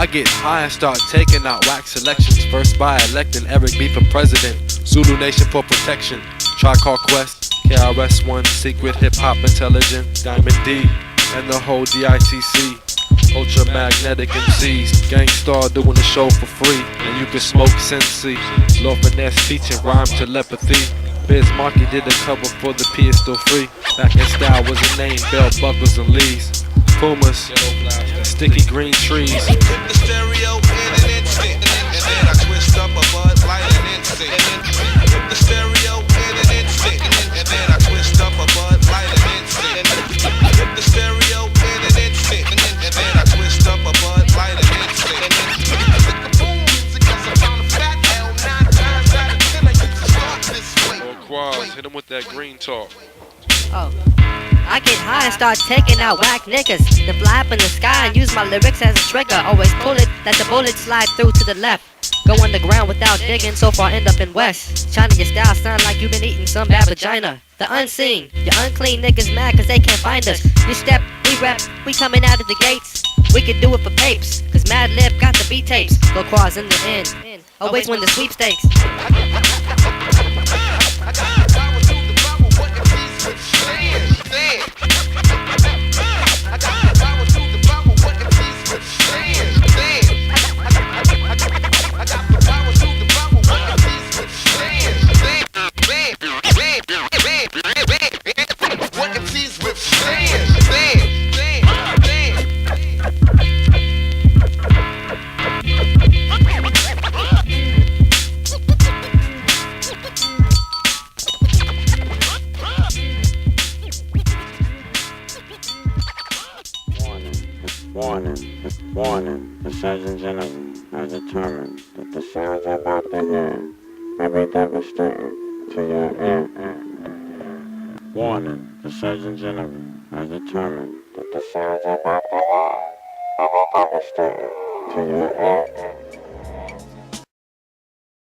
I get high and start taking out whack selections. First by electing Eric B for president. Zulu Nation for protection. Tri-Call Quest, KRS-One, Secret Hip Hop Intelligent, Diamond D, and the whole DITC. Ultramagnetic MCs, Gangstar doing the show for free. And you can smoke Sensi. Lord Finesse teaching rhyme telepathy. Biz Markie did a cover for the P is still free. Back in style was a name, bell buckles and Lees. Pumas, sticky green trees. Hit the stereo in an instant, and then I twist up a Bud Light and instant. Hit the stereo in an instant, and then I twist up a Bud Light and instant. Hit the stereo in an instant, and then I twist up a Bud Light and instant. The boom music 'cause I found a fat L 9 times out of 10 I used to start this way. Lord Quaz, hit him with that green talk. Oh. I get high and start taking out whack niggas. Then fly up in the sky and use my lyrics as a trigger. Always pull it, let the bullet slide through to the left. Go underground without digging, so far end up in West. China, your style sound like you been eating some bad vagina. The unseen, your unclean niggas mad cause they can't find us. You step, we rap, we coming out of the gates. We could do it for papes, cause Mad Lib got the beat tapes. Go Quaz in the end, always win the sweepstakes. Warning, the Surgeon General has determined that the sounds about to hear may be devastating to your ear. Warning, the Surgeon General has determined that the sounds about to hear may be devastating to your ear.